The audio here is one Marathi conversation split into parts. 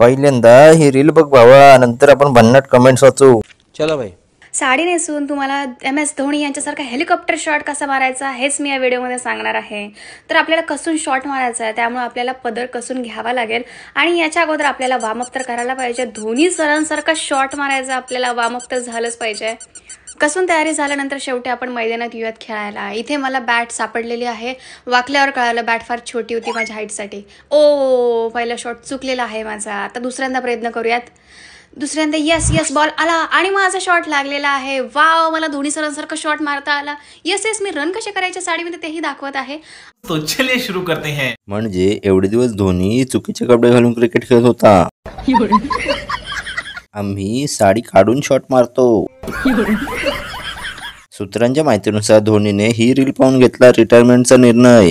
पहिल्यांदा ही रील बघ भावा, नंतर आपण भन्नाट कमेंट्स वाचू. चला भाई. साडी नेसून तुम्हाला MS धोनी यांच्यासारखा हेलिकॉप्टर शॉट कसा मारायचा हेच मी या व्हिडिओमध्ये सांगणार आहे. तर आपल्याला कसून शॉट मारायचा आहे, त्यामुळे आपल्याला पदर कसून घ्यावा लागेल आणि याच्या अगोदर आपल्याला वार्मअप तर करायला पाहिजे. धोनी सरांसारखा शॉट मारायचा आपल्याला, वार्मअप तर झालंच पाहिजे. कसून तयारी झाल्यानंतर शेवटी आपण मैदानात येऊयात खेळायला. इथे मला बॅट सापडलेली आहे. वाकल्यावर कळालं बॅट फार छोटी होती माझ्या हाईटसाठी. पहिला शॉट चुकलेला आहे माझा. आता दुसऱ्यांदा प्रयत्न करूयात. दुसऱ्यांदा यस बॉल आला आणि माझा शॉट लागलेला आहे. वाव, मला धोनी सरांसारखा शॉट मारता आला. यस मी रन कसे करायचे साडीमध्ये तेही दाखवत आहे. तो चलिए शुरू करते हैं. म्हणजे एवढे दिवस धोनी चुकीचे कपडे घालून क्रिकेट खेळत होता. आम्ही साडी काढून शॉट मारतो. सूत्रांच्या माहितीनुसार धोनीने ही रील पाहून घेतला रिटायरमेंटचा निर्णय.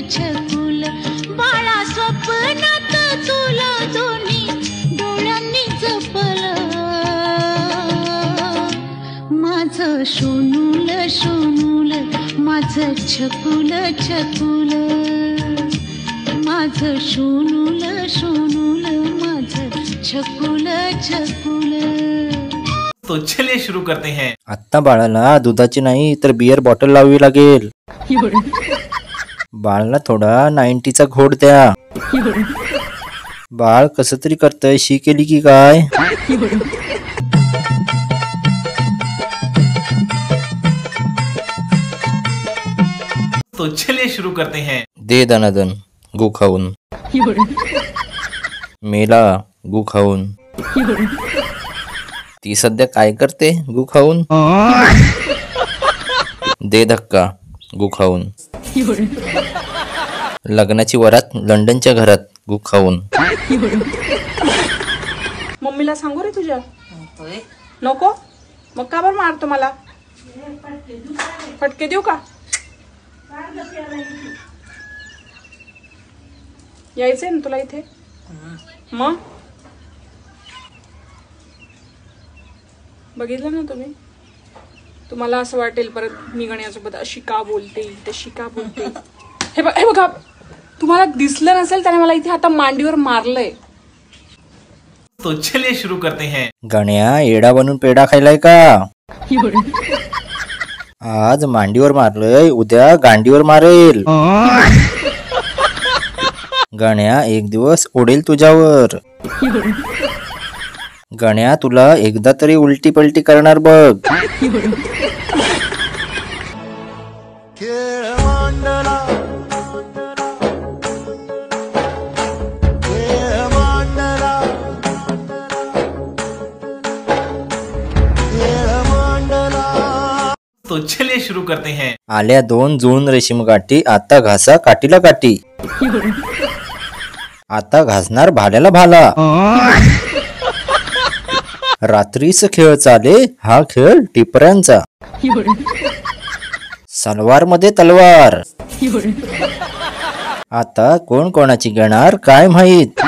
छकुल बाळा स्वप्नात तुला दोन्ही डोळ्यांनी जपलं. माझं सोनूल सोनूल माझं छकुल छकुल, माझं सोनूल सोनूल माझं छकुल छकुल. तो चलिए शुरू करते हैं. आता बाळाला दुधाची नाही तर बियर बॉटल लावावी लागेल. बाळाला थोडा 90चा घोट द्या. बाळ कसं तरी करतय, शी केली की काय. तो चलिए शुरू करते हैं. दे दनादन गु खाऊन, मेला गु खाऊन. ती सध्या काय करते गु खाऊन. दे धक्का गु खाऊन. लग्नाची वरात लंडनच्या घरात गु खाऊन. मम्मीला सांगू रे तुझ्या. नको मग का बरं मारतो मला. फटके देऊ का. यायचंय ना तुला इथे. मग बघितलं ना तुम्ही. तुम्हाला असं वाटेल परत मी गण्यासोबत अशी का बोलते तशी का बोलते. हे बघा, तुम्हाला दिसलं नसेल त्याने मला इथे आता मांडीवर मारलंय. तो चलिए शुरू करते हैं. गण्या येडा बनून पेढा खायलाय का. आज मांडीवर मारलंय, उद्या गांडीवर मारेल. गण्या एक दिवस ओढेल तुझ्यावर. गण्या तुला एकदा तरी उलटी पलटी करणार बघ. तो चलिए शुरू करते हैं. आल्या 2 जून रेशीम गाठी, आता घासा काठीला काठी. आता घासणार भाल्याला भाला. रात्रीच खेळ चाले, हा खेळ टिपऱ्यांचा. सलवार मध्ये तलवार. आता कोण कोणाची घेणार काय माहित.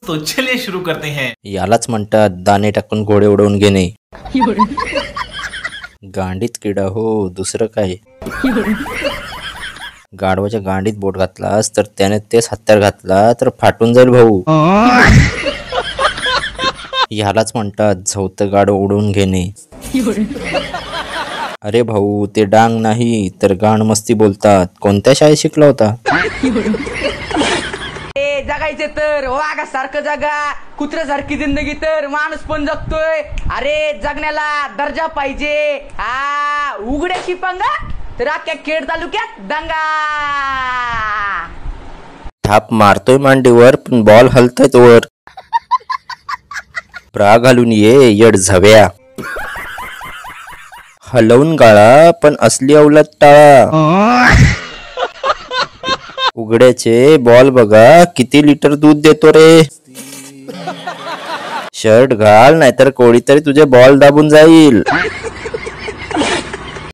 तो चलिए शुरू करते हैं. यालाच म्हणतात दाणे टाकून घोडे उडवून घेणे. गांडीत किडा हो, दुसरं काय. गाढवाच्या गांडीत बोट घातलास तर त्याने तेच हत्यार घातला तर फाटून जाईल भाऊ. यालाच म्हणतात झवतं गाढव उडवून घेणे. अरे भाऊ, ते डांग नाही तर गाण मस्ती बोलतात. कोणत्या शाळेत शिकला होता. जगायचे तर वाघासारखं जगा, कुत्र्यासारखी जिंदगी तर माणूस पण जगतोय. अरे जगण्याला दर्जा पाहिजे. हा उघड्याची पंगा तर अख्ख्या खेड तालुक्यात दंगा. थाप मारतोय मांडीवर पण बॉल हलतायत वर. प्रा घालून ये येड झव्या. हलवून गाळा पण असली अवलत टाळा. उघड्याचे बॉल बघा किती लिटर दूध देतो रे. शर्ट घाल नाहीतर कोळी तरी तुझे बॉल दाबून जाईल.